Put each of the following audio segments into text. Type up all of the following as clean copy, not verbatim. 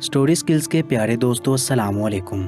Story skills के प्यारे दोस्तों, अस्सलाम वालेकुम।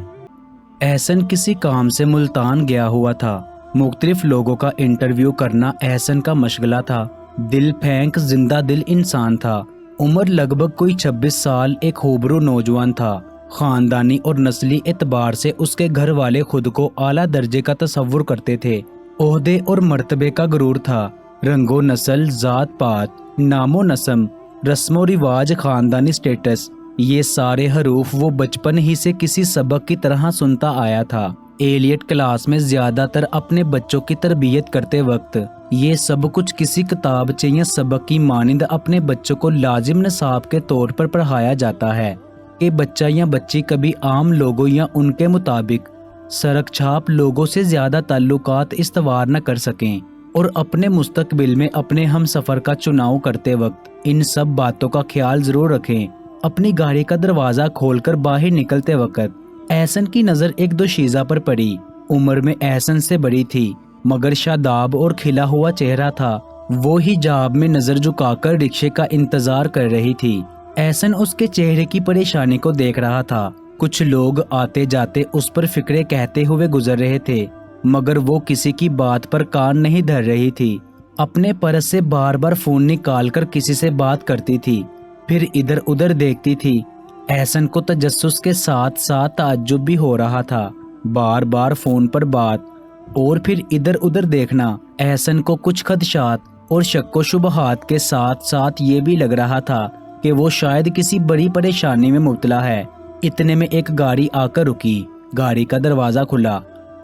एहसन किसी काम से मुल्तान गया हुआ था। मुख्तलिफ लोगों का इंटरव्यू करना एहसन का मशगला था। दिल फेंक जिंदा दिल इंसान था। उम्र लगभग कोई 26 साल, एक खूबरू नौजवान था। खानदानी और नस्ली एतबार से उसके घर वाले खुद को आला दर्जे का तस्वुर करते थे। ओहदे और मर्तबे का गुरूर था। रंगो नस्ल, जात पात, नामो नस्म, रस्मो रिवाज, खानदानी स्टेटस, ये सारे हरूफ वो बचपन ही से किसी सबक की तरह सुनता आया था। एलियट क्लास में ज्यादातर अपने बच्चों की तरबियत करते वक्त ये सब कुछ किसी किताबचे या सबक की मानिंद अपने बच्चों को लाजिम निसाब के तौर पर पढ़ाया जाता है कि बच्चा या बच्ची कभी आम लोगों या उनके मुताबिक सरक छाप लोगों से ज्यादा ताल्लुकात इस्तवार न कर सकें और अपने मुस्तकबिल में अपने हम सफर का चुनाव करते वक्त इन सब बातों का ख्याल जरूर रखें। अपनी गाड़ी का दरवाजा खोलकर बाहर निकलते वक्त एहसन की नजर एक दो शीजा पर पड़ी। उम्र में एहसन से बड़ी थी, मगर शादाब और खिला हुआ चेहरा था। वो ही जाब में नजर झुकाकर रिक्शे का इंतजार कर रही थी। एहसन उसके चेहरे की परेशानी को देख रहा था। कुछ लोग आते जाते उस पर फिक्रे कहते हुए गुजर रहे थे, मगर वो किसी की बात पर कान नहीं धर रही थी। अपने पर्स से बार बार फोन निकालकर किसी से बात करती थी, फिर इधर उधर देखती थी। एहसन को तजस्सुस के साथ साथ ताज्जुब भी हो रहा था। बार बार फोन पर बात और फिर इधर उधर देखना एहसन को कुछ खदशात और शक्को शुबहात के साथ साथ ये भी लग रहा था कि वो शायद किसी बड़ी परेशानी में मुब्तला है। इतने में एक गाड़ी आकर रुकी। गाड़ी का दरवाजा खुला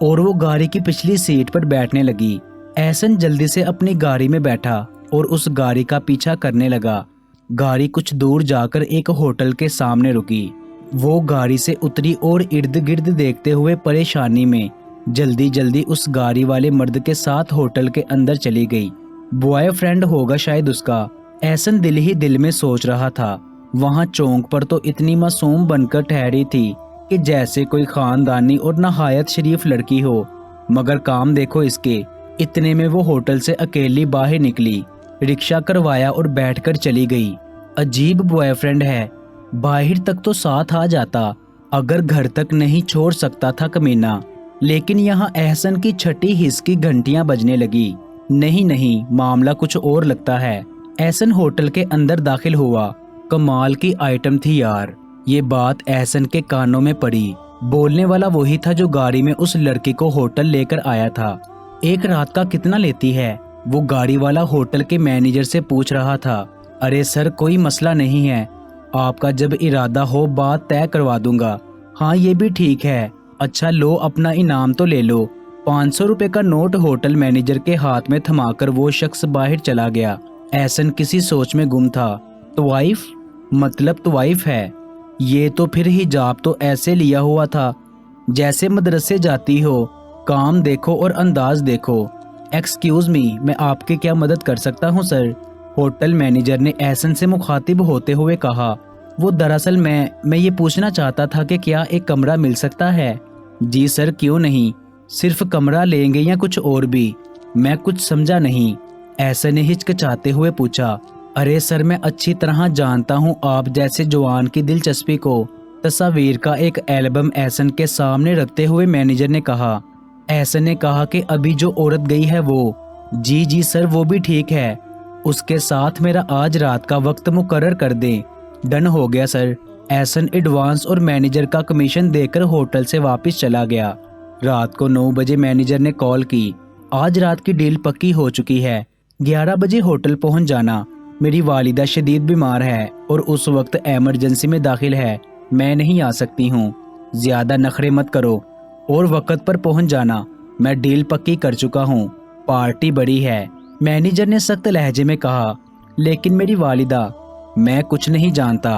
और वो गाड़ी की पिछली सीट पर बैठने लगी। एहसन जल्दी से अपनी गाड़ी में बैठा और उस गाड़ी का पीछा करने लगा। गाड़ी कुछ दूर जाकर एक होटल के सामने रुकी। वो गाड़ी से उतरी और इर्द गिर्द देखते हुए परेशानी में जल्दी जल्दी उस गाड़ी वाले मर्द के साथ होटल के अंदर चली गई। बॉयफ्रेंड होगा शायद उसका, एहसन दिल ही दिल में सोच रहा था। वहां चौक पर तो इतनी मासूम बनकर ठहरी थी कि जैसे कोई खानदानी और नहायत शरीफ लड़की हो, मगर काम देखो इसके। इतने में वो होटल से अकेली बाहर निकली, रिक्शा करवाया और बैठकर चली गई। अजीब बॉयफ्रेंड है, बाहर तक तो साथ आ जाता, अगर घर तक नहीं छोड़ सकता था कमीना। लेकिन यहाँ एहसन की छठी हिस्स की घंटियां बजने लगी। नहीं, मामला कुछ और लगता है। एहसन होटल के अंदर दाखिल हुआ। कमाल की आइटम थी यार। ये बात एहसन के कानों में पड़ी। बोलने वाला वही था जो गाड़ी में उस लड़की को होटल लेकर आया था। एक रात का कितना लेती है? वो गाड़ी वाला होटल के मैनेजर से पूछ रहा था। अरे सर, कोई मसला नहीं है, आपका जब इरादा हो बात तय करवा दूंगा। हाँ ये भी ठीक है। अच्छा लो, अपना इनाम तो ले लो। 500 रुपए का नोट होटल मैनेजर के हाथ में थमाकर वो शख्स बाहर चला गया। एहसन किसी सोच में गुम था। तवाइफ मतलब तवाइफ है? ये तो फिर हिजाब तो ऐसे लिया हुआ था जैसे मदरसे जाती हो। काम देखो और अंदाज देखो। एक्सक्यूज मी, मैं आपकी क्या मदद कर सकता हूँ सर? होटल मैनेजर ने एहसन से मुखातिब होते हुए कहा। वो दरअसल मैं ये पूछना चाहता था कि क्या एक कमरा मिल सकता है? जी सर, क्यों नहीं। सिर्फ कमरा लेंगे या कुछ और भी? मैं कुछ समझा नहीं। एहसन ने हिचकिचाते हुए पूछा। अरे सर, मैं अच्छी तरह जानता हूँ आप जैसे जवान की दिलचस्पी को। तस्वीर का एक एल्बम एहसन के सामने रखते हुए मैनेजर ने कहा। एहसन ने कहा कि अभी जो औरत गई है वो? जी सर, वो भी ठीक है। उसके साथ मेरा आज रात का वक्त मुकर्रर कर दें। डन हो गया सर। एहसन एडवांस और मैनेजर का कमीशन देकर होटल से वापस चला गया। रात को 9 बजे मैनेजर ने कॉल की। आज रात की डील पक्की हो चुकी है, 11 बजे होटल पहुंच जाना। मेरी वालिदा शदीद बीमार है और उस वक्त एमरजेंसी में दाखिल है, मैं नहीं आ सकती हूँ। ज्यादा नखरे मत करो और वक्त पर पहुंच जाना। मैं डील पक्की कर चुका हूँ, पार्टी बड़ी है, मैनेजर ने सख्त लहजे में कहा। लेकिन मेरी वालिदा? मैं कुछ नहीं जानता।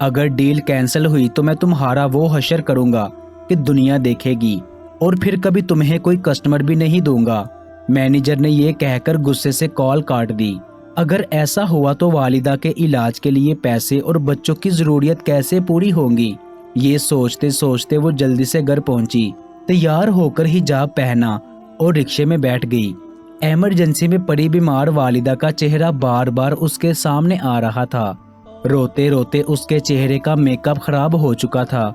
अगर डील कैंसिल हुई तो मैं तुम्हारा वो हशर करूंगा कि दुनिया देखेगी, और फिर कभी तुम्हें कोई कस्टमर भी नहीं दूंगा। मैनेजर ने ये कहकर गुस्से से कॉल काट दी। अगर ऐसा हुआ तो वालिदा के इलाज के लिए पैसे और बच्चों की जरूरियत कैसे पूरी होंगी? ये सोचते सोचते वो जल्दी से घर पहुंची, तैयार होकर हिजाब पहना और रिक्शे में बैठ गई। एमरजेंसी में पड़ी बीमार वालिदा का चेहरा बार बार उसके सामने आ रहा था। रोते रोते उसके चेहरे का मेकअप खराब हो चुका था।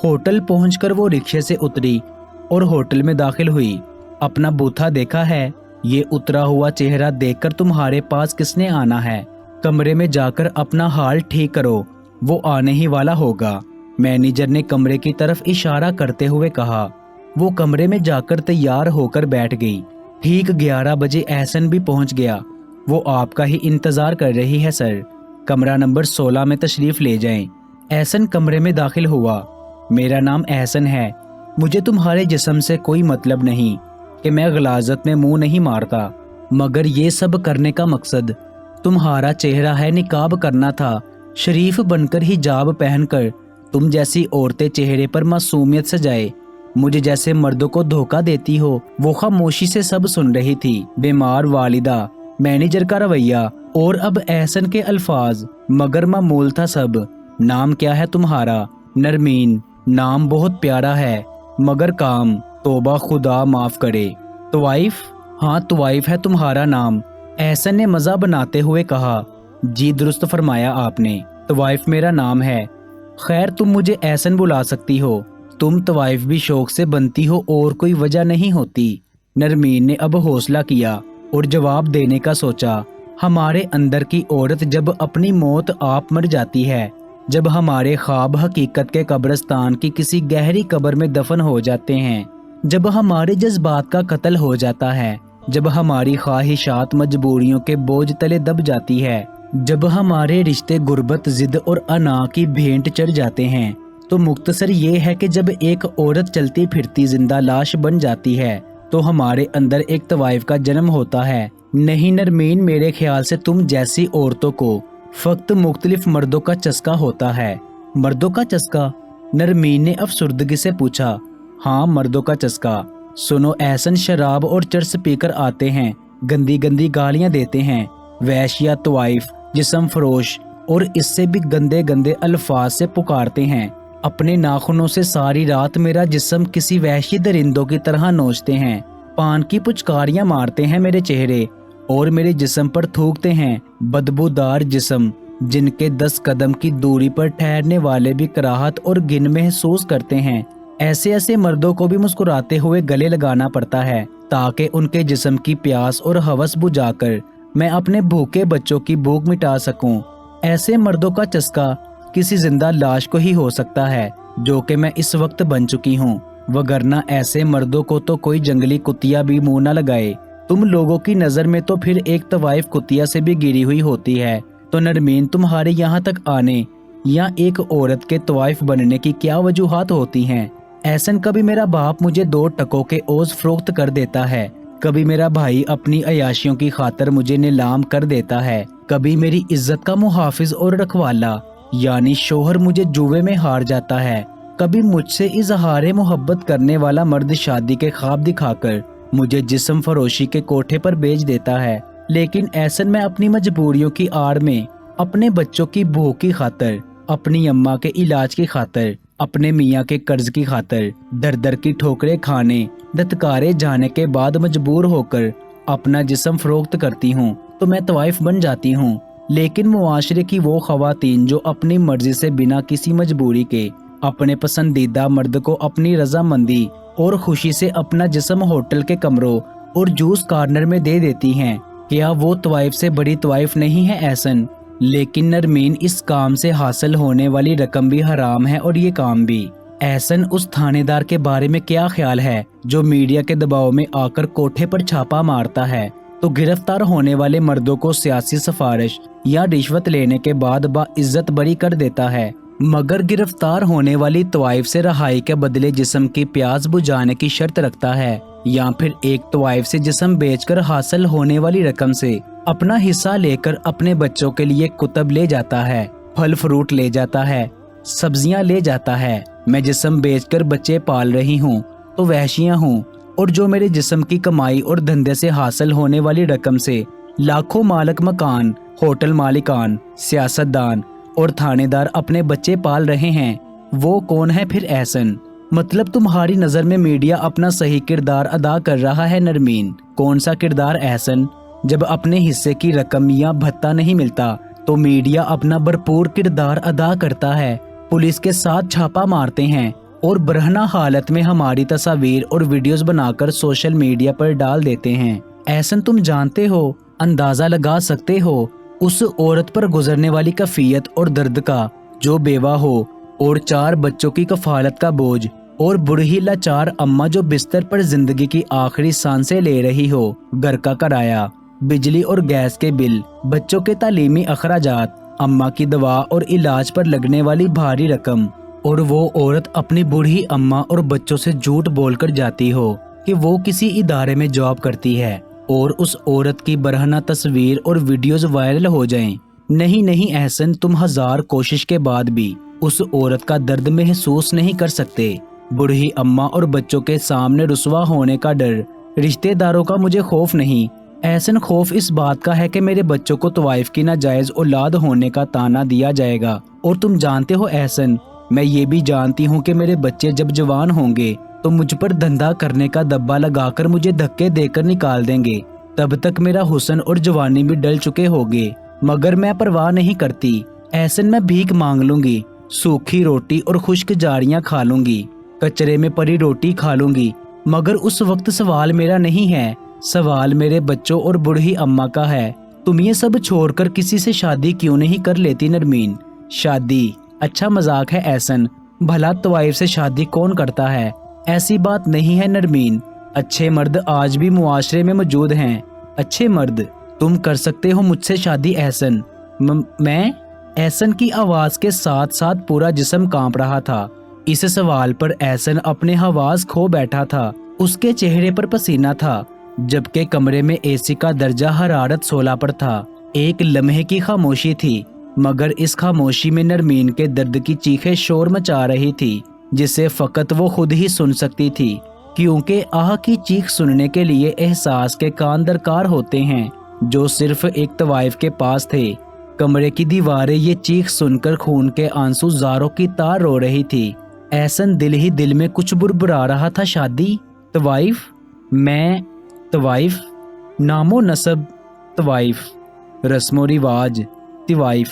होटल पहुंचकर वो रिक्शे से उतरी और होटल में दाखिल हुई। अपना बूथा देखा है? ये उतरा हुआ चेहरा देखकर तुम्हारे पास किसने आना है? कमरे में जाकर अपना हाल ठीक करो, वो आने ही वाला होगा। मैनेजर ने कमरे की तरफ इशारा करते हुए कहा। वो कमरे में जाकर तैयार होकर बैठ गई। ठीक 11 बजे एहसन भी पहुंच गया। वो आपका ही इंतजार कर रही है सर, कमरा नंबर 16 में तशरीफ ले जाएं। एहसन कमरे में दाखिल हुआ। मेरा नाम एहसन है, मुझे तुम्हारे जिस्म से कोई मतलब नहीं कि मैं गलाजत में मुंह नहीं मारता, मगर ये सब करने का मकसद तुम्हारा चेहरा है निकाब करना था। शरीफ बनकर हिजाब पहनकर तुम जैसी औरतें चेहरे पर मासूमियत सजाए मुझे जैसे मर्दों को धोखा देती हो। वो खामोशी से सब सुन रही थी। बीमार वालिदा, मैनेजर का रवैया और अब एहसन के अल्फाज, मगर मामूल था सब। नाम क्या है तुम्हारा? नरमीन। नाम बहुत प्यारा है, मगर काम, तौबा खुदा माफ करे। तवाइफ? हाँ तवाइफ है तुम्हारा नाम, एहसन ने मजा बनाते हुए कहा। जी दुरुस्त फरमाया आपने, तवाइफ मेरा नाम है। खैर तुम मुझे एहसन बुला सकती हो, तुम तवाइफ भी शौक से बनती हो और कोई वजह नहीं होती। नरमीन ने अब हौसला किया और जवाब देने का सोचा। हमारे अंदर की औरत जब अपनी मौत आप मर जाती है, जब हमारे ख्वाब हकीकत के कब्रिस्तान की किसी गहरी कब्र में दफन हो जाते हैं, जब हमारे जज्बात का कत्ल हो जाता है, जब हमारी ख्वाहिशात मजबूरियों के बोझ तले दब जाती है, जब हमारे रिश्ते गुर्बत, जिद और अना की भेंट चढ़ जाते हैं, तो मुख्तसर ये है कि जब एक औरत चलती फिरती जिंदा लाश बन जाती है तो हमारे अंदर एक तवाइफ का जन्म होता है। नहीं नरमीन, मेरे ख्याल से तुम जैसी औरतों को फक्त मुख्तलिफ मर्दों का चस्का होता है। मर्दों का चस्का? नरमीन ने अफसुर्दगी से पूछा। हाँ मर्दों का चस्का। सुनो एहसन, शराब और चर्स पीकर आते हैं, गंदी गंदी गालियां देते हैं, वैश्या, तवाइफ, जिस्म फरोश और इससे भी गंदे गंदे अल्फाज से पुकारते हैं। अपने नाखूनों से सारी रात मेरा जिस्म किसी वहशी दरिंदों की तरह नोचते हैं, पान की पुचकारियां मारते हैं मेरे चेहरे और मेरे जिस्म पर थूकते हैं। बदबूदार जिस्म जिनके 10 कदम की दूरी पर ठहरने वाले भी कराहत और घिन महसूस करते हैं। ऐसे ऐसे मर्दों को भी मुस्कुराते हुए गले लगाना पड़ता है ताकि उनके जिस्म की प्यास और हवस बुझाकर मैं अपने भूखे बच्चों की भूख मिटा सकूं। ऐसे मर्दों का चस्का किसी जिंदा लाश को ही हो सकता है, जो कि मैं इस वक्त बन चुकी हूँ, वगरना ऐसे मर्दों को तो कोई जंगली कुतिया भी मुंह न लगाए। तुम लोगों की नजर में तो फिर एक तवाइफ कुतिया से भी गिरी हुई होती है। तो नरमीन, तुम्हारे यहाँ तक आने या एक औरत के तवाइफ बनने की क्या वजूहात होती हैं? एहसन, कभी मेरा बाप मुझे 2 टकों के ओज फरोख्त कर देता है, कभी मेरा भाई अपनी अयाशियों की खातर मुझे नीलाम कर देता है, कभी मेरी इज्जत का मुहाफिज और रखवाला यानी शोहर मुझे जुए में हार जाता है, कभी मुझसे इजहारे मोहब्बत करने वाला मर्द शादी के ख्वाब दिखाकर मुझे जिस्म फरोशी के कोठे पर भेज देता है। लेकिन एहसन, मैं अपनी मजबूरियों की आड़ में, अपने बच्चों की भूख की खातर, अपनी अम्मा के इलाज की खातर, अपने मियाँ के कर्ज की खातर दर दर की ठोकरें खाने, दत्कारे जाने के बाद मजबूर होकर अपना जिस्म फरोख्त करती हूँ तो मैं तवाइफ बन जाती हूँ। लेकिन मुआशरे की वो खवातीन जो अपनी मर्जी से बिना किसी मजबूरी के अपने पसंदीदा मर्द को अपनी रजामंदी और खुशी से अपना जिस्म होटल के कमरों और जूस कॉर्नर में दे देती हैं, क्या वो तवाइफ से बड़ी तवाइफ नहीं है एहसन? लेकिन नरमीन, इस काम से हासिल होने वाली रकम भी हराम है और ये काम भी। एहसन, उस थानेदार के बारे में क्या ख्याल है जो मीडिया के दबाव में आकर कोठे पर छापा मारता है तो गिरफ्तार होने वाले मर्दों को सियासी सिफारिश या रिश्वत लेने के बाद बाइज्जत बरी कर देता है, मगर गिरफ्तार होने वाली तवाइफ से रहाई के बदले जिस्म की प्यास बुझाने की शर्त रखता है, या फिर एक तवाइफ से जिस्म बेचकर हासिल होने वाली रकम से अपना हिस्सा लेकर अपने बच्चों के लिए कुतब ले जाता है, फल फ्रूट ले जाता है, सब्जियां ले जाता है। मैं जिस्म बेचकर बच्चे पाल रही हूँ तो वहशियाँ हूँ, और जो मेरे जिस्म की कमाई और धंधे से हासिल होने वाली रकम से लाखों मालिक मकान, होटल मालिकान, सियासतदान और थानेदार अपने बच्चे पाल रहे हैं, वो कौन है फिर एहसन? मतलब तुम्हारी नजर में मीडिया अपना सही किरदार अदा कर रहा है नरमीन। कौन सा किरदार एहसन? जब अपने हिस्से की रकम या भत्ता नहीं मिलता تو मीडिया अपना भरपूर किरदार अदा करता है। पुलिस के साथ छापा मारते हैं और बरहना हालत में हमारी तस्वीर और वीडियोस बनाकर सोशल मीडिया पर डाल देते हैं। ऐसन तुम जानते हो, अंदाजा लगा सकते हो उस औरत पर गुजरने वाली कफियत और दर्द का, जो बेवा हो और 4 बच्चों की कफालत का बोझ, और बूढ़ी लाचार अम्मा जो बिस्तर पर जिंदगी की आखिरी सांसें ले रही हो। घर का किराया, बिजली और गैस के बिल, बच्चों के तालीमी अखराजात, अम्मा की दवा और इलाज पर लगने वाली भारी रकम, और वो औरत अपनी बूढ़ी अम्मा और बच्चों से झूठ बोलकर जाती हो कि वो किसी इदारे में जॉब करती है, और उस औरत की बरहना तस्वीर और वीडियोस वायरल हो जाएं। नहीं एहसन, तुम 1000 कोशिश के बाद भी उस औरत का दर्द महसूस नहीं कर सकते। बूढ़ी अम्मा और बच्चों के सामने रुसवा होने का डर, रिश्तेदारों का मुझे खौफ नहीं। एहसन, खौफ इस बात का है कि मेरे बच्चों को तवाइफ की नाजायज औलाद होने का ताना दिया जाएगा। और तुम जानते हो एहसन, मैं ये भी जानती हूँ कि मेरे बच्चे जब जवान होंगे तो मुझ पर धंधा करने का दब्बा लगाकर मुझे धक्के देकर निकाल देंगे। तब तक मेरा हुस्न और जवानी भी डल चुके होंगे, मगर मैं परवाह नहीं करती। एहसन, मैं भीख मांग लूंगी, सूखी रोटी और खुश्क जाड़ियाँ खा लूंगी, कचरे में पड़ी रोटी खा लूंगी, मगर उस वक्त सवाल मेरा नहीं है, सवाल मेरे बच्चों और बूढ़ी अम्मा का है। तुम ये सब छोड़कर किसी से शादी क्यों नहीं कर लेती नरमीन? शादी? अच्छा मजाक है एहसन, भला तवाइफ से शादी कौन करता है? ऐसी बात नहीं है नरमीन, अच्छे मर्द आज भी मुआशरे में मौजूद हैं। अच्छे मर्द? तुम कर सकते हो मुझसे शादी एहसन? मैं? एहसन की आवाज के साथ साथ पूरा जिस्म कांप रहा था। इस सवाल पर एहसन अपने हवास खो बैठा था। उसके चेहरे पर पसीना था, जबकि कमरे में एसी का दर्जा हरारत 16 पर था। एक लम्हे की खामोशी थी, मगर इस खामोशी में नरमीन के दर्द की चीखें शोर मचा रही थी, जिसे फकत वो खुद ही सुन सकती थी, क्योंकि आह की चीख सुनने के लिए एहसास के कान दरकार होते हैं, जो सिर्फ एक तवाइफ के पास थे। कमरे की दीवारें ये चीख सुनकर खून के आंसू जारों की तार रो रही थी। एहसन दिल ही दिल में कुछ बुरबुरा रहा था। शादी? तवाइफ? मैं? तवाइफ? नामो नसब तवाइफ, रस्मो रिवाज तवाइफ,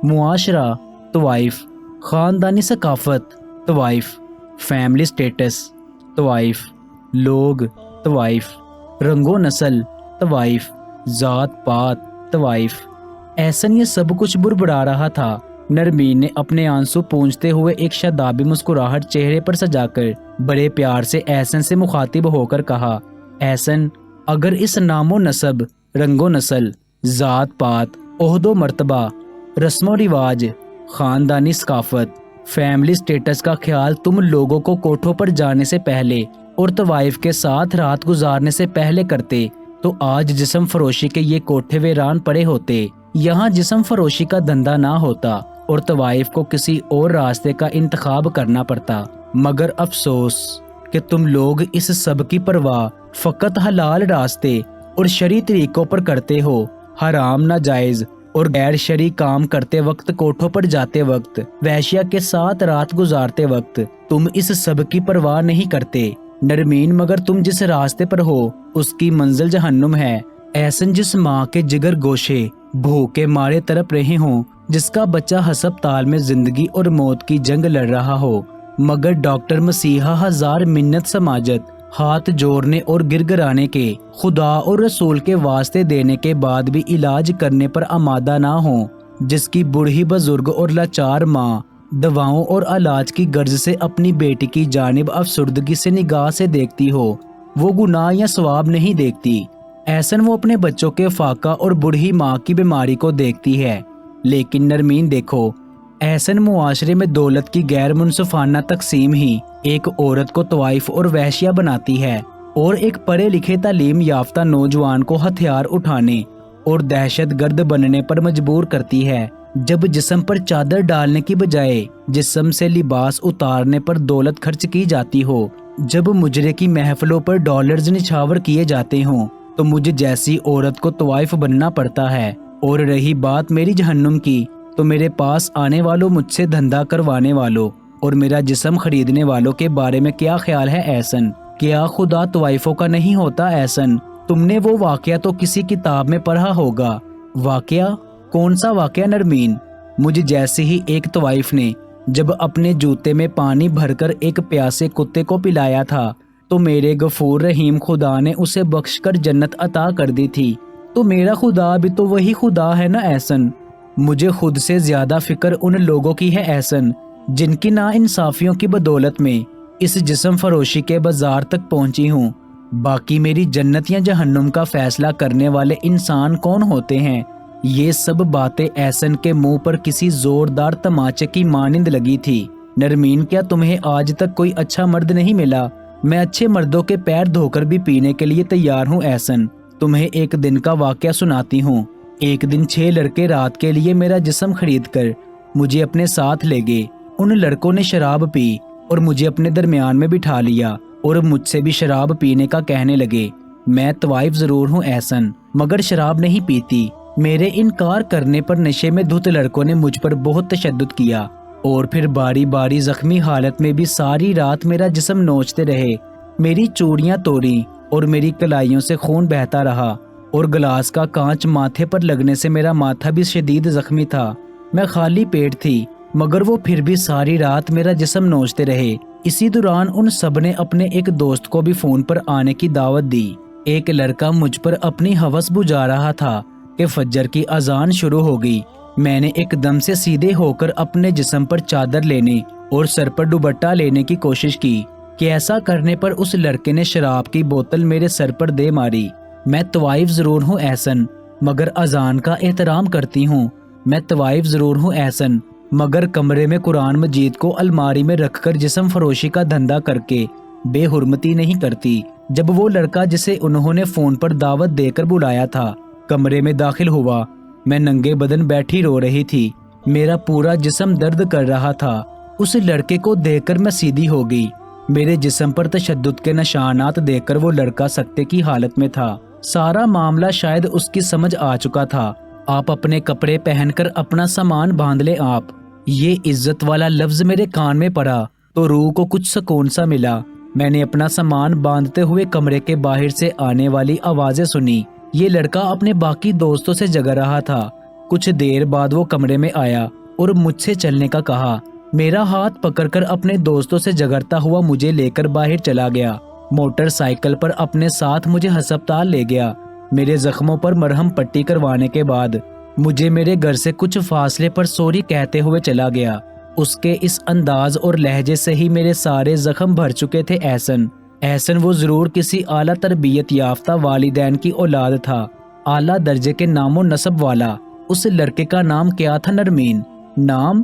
मुआशरा तवाइफ, खानदानी सकाफत तवाइफ, फैमिली स्टेटस तवाइफ, लोग तवाइफ, रंगो नस्ल तवाइफ, जात पात तवाइफ। एहसन ये सब कुछ बुरबुरा रहा था। नरमीन ने अपने आंसू पूंछते हुए एक शादाबी मुस्कुराहट चेहरे पर सजाकर बड़े प्यार से एहसन से मुखातिब होकर कहा, एहसन, अगर इस नामो नसब, रंगो नस्ल, जात पात, ओहदो मर्तबा, रस्मो रिवाज, खानदानी सकाफत, फैमिली स्टेटस का ख्याल तुम लोगों को कोठों पर जाने से पहले और तवाइफ के साथ रात गुजारने से पहले करते, तो आज जिस्म फरोशी के ये कोठे वीरान पड़े होते। यहाँ जिस्म फरोशी का धंधा ना होता और तवाइफ को किसी और रास्ते का इंतखाब करना पड़ता। मगर अफसोस कि तुम लोग इस सब की परवाह फकत हलाल रास्ते और शरी तरीकों पर करते हो। हराम, नाजायज और गैर शरी काम करते वक्त, कोठों पर जाते वक्त, वैश्या के साथ रात गुजारते वक्त तुम इस सब की परवाह नहीं करते नरमीन। मगर तुम जिस रास्ते पर हो उसकी मंजिल जहन्नुम है। एहसन, जिस माँ के जिगर गोशे भूखे मारे तड़प रहे हों, जिसका बच्चा हस्पताल में जिंदगी और मौत की जंग लड़ रहा हो, मगर डॉक्टर मसीहा 1000 मिन्नत समाजत, हाथ जोड़ने और गिरगिराने के, खुदा और रसूल के वास्ते देने के बाद भी इलाज करने पर आमादा ना हो, जिसकी बूढ़ी बुजुर्ग और लाचार माँ दवाओं और इलाज की गर्ज से अपनी बेटी की जानिब अफसुर्दगी से निगाह से देखती हो, वो गुनाह या सवाब नहीं देखती। एहसन, वो अपने बच्चों के फाका और बूढ़ी माँ की बीमारी को देखती है। लेकिन नरमीन देखो, एहसन, मुआशरे में दौलत की गैर मुनसफाना तकसीम ही एक औरत को तवाइफ और वहशिया बनाती है, और एक पढ़े लिखे तालीम याफ्ता नौजवान को हथियार उठाने और दहशत गर्द बनने पर मजबूर करती है। जब जिस्म पर चादर डालने की बजाय जिस्म से लिबास उतारने पर दौलत खर्च की जाती हो, जब मुजरे की महफिलों पर डॉलर्स निछावर किए जाते हों, तो मुझे जैसी औरत को तवाइफ बनना पड़ता है। और रही बात मेरी जहन्नुम की, तो मेरे पास आने वालों, मुझसे धंधा करवाने वालों और मेरा जिस्म खरीदने वालों के बारे में क्या ख्याल है एहसन? क्या खुदा तवाइफों का नहीं होता एहसन? तुमने वो वाकया तो किसी किताब में पढ़ा होगा। वाकया? कौन सा वाकया नरमीन? मुझे जैसे ही एक तवाइफ ने जब अपने जूते में पानी भरकर एक प्यासे कुत्ते को पिलाया था तो मेरे गफूर रहीम खुदा ने उसे बख्शकर जन्नत अता कर दी थी। तो मेरा खुदा भी तो वही खुदा है ना एहसन। मुझे खुद से ज्यादा फिक्र उन लोगों की है एहसन जिनकी नाइंसाफियों की बदौलत में इस जिस्म फरोशी के बाजार तक पहुंची हूँ। बाकी मेरी जन्नत या जहन्नुम का फैसला करने वाले इंसान कौन होते हैं? ये सब बातें एहसन के मुंह पर किसी जोरदार तमाचे की मानिंद लगी थी। नरमीन, क्या तुम्हें आज तक कोई अच्छा मर्द नहीं मिला? मैं अच्छे मर्दों के पैर धोकर भी पीने के लिए तैयार हूँ एहसन। तुम्हें एक दिन का वाकया सुनाती हूँ। एक दिन 6 लड़के रात के लिए मेरा जिस्म खरीद कर मुझे अपने साथ ले गए। उन लड़कों ने शराब पी और मुझे अपने दरमियान में बिठा लिया और मुझसे भी शराब पीने का कहने लगे। मैं तवाइफ जरूर हूँ एहसन, मगर शराब नहीं पीती। मेरे इनकार करने पर नशे में धुत लड़कों ने मुझ पर बहुत तशद्दुद किया और फिर बारी बारी जख्मी हालत में भी सारी रात मेरा जिस्म नोचते रहे। मेरी चूड़ियां तोड़ी और मेरी कलाइयों से खून बहता रहा और गिलास का कांच माथे पर लगने से मेरा माथा भी शदीद जख्मी था। मैं खाली पेट थी मगर वो फिर भी सारी रात मेरा जिस्म नोचते रहे। इसी दौरान उन सब ने अपने एक दोस्त को भी फोन पर आने की दावत दी। एक लड़का मुझ पर अपनी हवस बुझा रहा था कि फज्र की अजान शुरू हो गई। मैंने एकदम से सीधे होकर अपने जिस्म पर चादर लेने और सर पर दुपट्टा लेने की कोशिश की कि ऐसा करने पर उस लड़के ने शराब की बोतल मेरे सर पर दे मारी। मैं तवाइफ जरूर हूँ एहसन, मगर अजान का एहतराम करती हूँ। मैं तवाइफ जरूर हूँ एहसन, मगर कमरे में कुरान मजीद को अलमारी में रखकर जिस्म फरोशी का धंधा करके बेहुरमती नहीं करती। जब वो लड़का जिसे उन्होंने फोन पर दावत देकर बुलाया था कमरे में दाखिल हुआ, मैं नंगे बदन बैठी रो रही थी। मेरा पूरा जिस्म दर्द कर रहा था। उस लड़के को देखकर मैं सीधी हो गई। मेरे जिस्म पर तशद्दुद के निशानात देखकर वो लड़का सकते की हालत में था। सारा मामला शायद उसकी समझ आ चुका था। आप अपने कपड़े पहनकर अपना सामान बांध ले आप। ये इज्जत वाला लफ्ज मेरे कान में पड़ा तो रूह को कुछ सुकून सा मिला। मैंने अपना सामान बांधते हुए कमरे के बाहर से आने वाली आवाजें सुनी। ये लड़का अपने बाकी दोस्तों से जगा रहा था। कुछ देर बाद वो कमरे में आया और मुझसे चलने का कहा। मेरा हाथ पकड़कर अपने दोस्तों से जगरता हुआ मुझे लेकर बाहर चला गया। मोटरसाइकिल पर अपने साथ मुझे अस्पताल ले गया। मेरे जख्मों पर मरहम पट्टी करवाने के बाद मुझे मेरे घर से कुछ फासले पर सॉरी कहते हुए चला गया। उसके इस अंदाज और लहजे से ही मेरे सारे जख्म भर चुके थे एहसन वो जरूर किसी आला तरबियत याफ्ता वालिदैन की औलाद था, आला दर्जे के नामो नसब वाला। उस लड़के का नाम क्या था नरमीन? नाम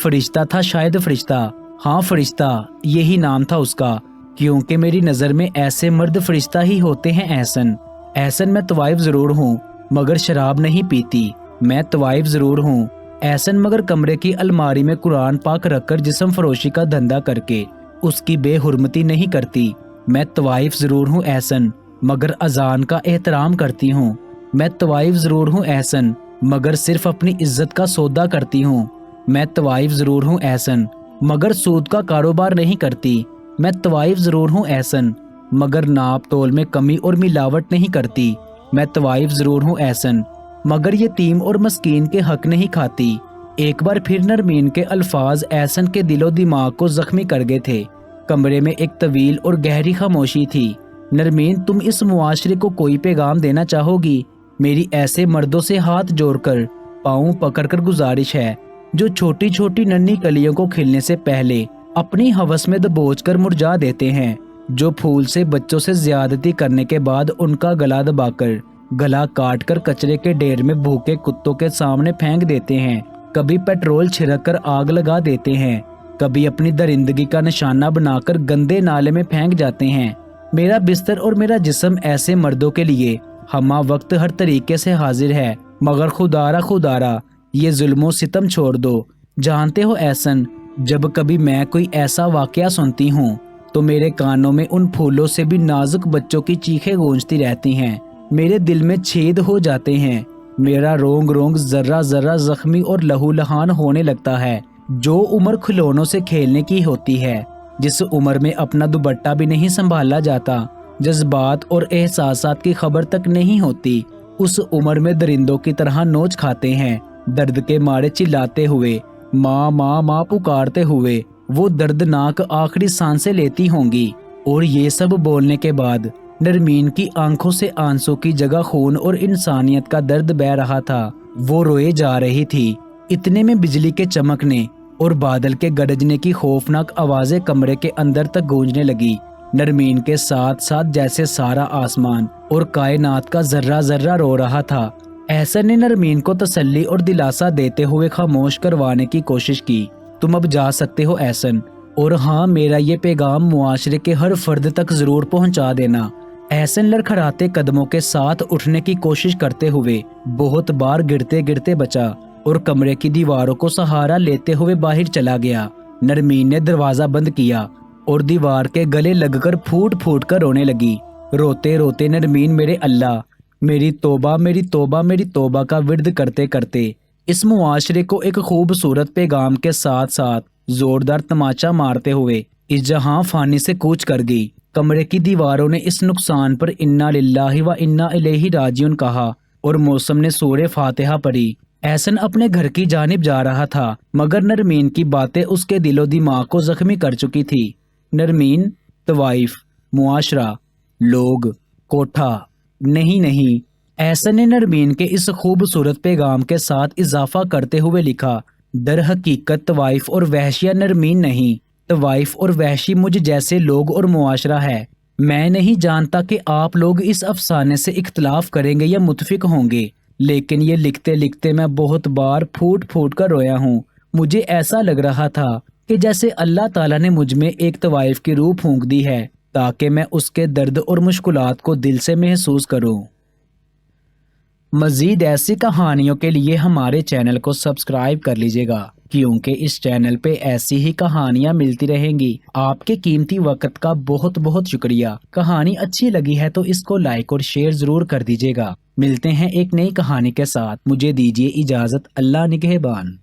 फरिश्ता था, शायद फरिश्ता। हाँ फरिश्ता, यही नाम था उसका, क्योंकि मेरी नजर में ऐसे मर्द फरिश्ता ही होते हैं एहसन मैं तवाइफ जरूर हूँ मगर शराब नहीं पीती। मैं तवाइफ जरूर हूँ एहसन, मगर कमरे की अलमारी में कुरान पाक रखकर जिस्म फरोशी का धंधा करके उसकी बेहुरमती नहीं करती। मैं तवाइफ जरूर हूँ एहसन, मगर अजान का एहतराम करती हूँ। मैं तवाइफ जरूर हूँ एहसन, मगर सिर्फ अपनी इज्जत का सौदा करती हूँ। मैं तवाइफ जरूर हूँ एहसन, मगर सूद का कारोबार नहीं करती। मैं तवाइफ जरूर हूँ एहसन, मगर नाप तोल में कमी और मिलावट नहीं करती। मैं तवाइफ जरूर हूँ एहसन, मगर यतीम और मस्कीन के हक नहीं खाती। एक बार फिर नरमीन के अल्फाज एहसन के दिलो दिमाग को जख्मी कर गए थे। कमरे में एक तवील और गहरी खामोशी थी। नरमीन, तुम इस मुआशरे को कोई पैगाम देना चाहोगी? मेरी ऐसे मर्दों से हाथ जोड़कर पाँव पकड़कर गुजारिश है जो छोटी छोटी नन्ही कलियों को खिलने से पहले अपनी हवस में दबोच कर मुरझा देते हैं, जो फूल से बच्चों से ज्यादती करने के बाद उनका गला दबाकर गला काट कर कचरे के ढेर में भूखे कुत्तों के सामने फेंक देते हैं। कभी पेट्रोल छिड़क कर आग लगा देते हैं, कभी अपनी दरिंदगी का निशाना बनाकर गंदे नाले में फेंक जाते हैं। मेरा बिस्तर और मेरा जिस्म ऐसे मर्दों के लिए हमा वक्त हर तरीके से हाजिर है, मगर खुदारा ये जुल्मों सितम छोड़ दो। जानते हो एहसन, जब कभी मैं कोई ऐसा वाकया सुनती हूँ तो मेरे कानों में उन फूलों से भी नाजुक बच्चों की चीखें गूंजती रहती हैं। मेरे दिल में छेद हो जाते हैं। मेरा रोंग रोंग जर्रा जर्रा जख्मी और लहूलहान होने लगता है। जो उम्र खिलौनों से खेलने की होती है, जिस उम्र में अपना दुपट्टा भी नहीं संभाला जाता, जज्बात और एहसासात की खबर तक नहीं होती, उस उम्र में दरिंदों की तरह नोच खाते हैं। درد کے مارے چلاتے ہوئے، ماں ماں ماں پکارتے ہوئے وہ دردناک آخری سانسیں لیتی ہوں گی۔ اور یہ سب بولنے کے بعد نرمین کی آنکھوں سے آنسوں کی جگہ خون اور انسانیت کا درد بہہ رہا تھا۔ وہ روئے جا رہی تھی۔ اتنے میں بجلی کے چمکنے اور بادل کے گرجنے کی خوفناک آوازیں کمرے کے اندر تک گونجنے لگی۔ نرمین کے ساتھ ساتھ جیسے سارا آسمان اور کائنات کا ذرہ ذرہ رو رہا تھا۔ احسن نے نرمین کو تسلی اور دلاسا دیتے ہوئے خاموش کروانے کی کوشش کی۔ تم اب جا سکتے ہو احسن، اور ہاں، میرا یہ پیغام معاشرے کے ہر فرد تک ضرور پہنچا دینا۔ احسن لڑکھڑاتے قدموں کے ساتھ اٹھنے کی کوشش کرتے ہوئے بہت بار گرتے گرتے بچا اور کمرے کی دیواروں کو سہارا لیتے ہوئے باہر چلا گیا۔ نرمین نے دروازہ بند کیا اور دیوار کے گلے لگ کر پھوٹ پھوٹ کر رونے لگی۔ روتے روتے نرمین میرے اللہ، میری توبہ میری توبہ میری توبہ کا ورد کرتے کرتے اس معاشرے کو ایک خوبصورت پیغام کے ساتھ ساتھ زوردار تماچا مارتے ہوئے اس جہاں فانی سے کوچ کر گئی۔ کمرے کی دیواروں نے اس نقصان پر انا للہ و انا الیہ راجعون کہا اور موسم نے سورہ فاتحہ پڑھی۔ احسن اپنے گھر کی جانب جا رہا تھا، مگر نرمین کی باتیں اس کے دل و دماغ کو زخمی کر چکی تھی۔ نرمین، طوائف، معاشرہ، لوگ، کوٹھا، نہیں۔ احسن نے نرمین کے اس خوبصورت پیغام کے ساتھ اضافہ کرتے ہوئے لکھا، در حقیقت طوائف اور وحشیہ نرمین نہیں، طوائف اور وحشی مجھ جیسے لوگ اور معاشرہ ہے۔ میں نہیں جانتا کہ آپ لوگ اس افسانے سے اختلاف کریں گے یا متفق ہوں گے، لیکن یہ لکھتے لکھتے میں بہت بار پھوٹ پھوٹ کر رویا ہوں۔ مجھے ایسا لگ رہا تھا کہ جیسے اللہ تعالیٰ نے مجھ میں ایک طوائف کی روح پھونک دی ہے تاکہ میں اس کے درد اور مشکلات کو دل سے محسوس کروں۔ مزید ایسی کہانیوں کے لیے ہمارے چینل کو سبسکرائب کر لیجیے گا، کیونکہ اس چینل پہ ایسی ہی کہانیاں ملتی رہیں گی۔ آپ کے قیمتی وقت کا بہت بہت شکریہ۔ کہانی اچھی لگی ہے تو اس کو لائک اور شیئر ضرور کر دیجیے گا۔ ملتے ہیں ایک نئی کہانی کے ساتھ، مجھے دیجیے اجازت، اللہ نگہبان۔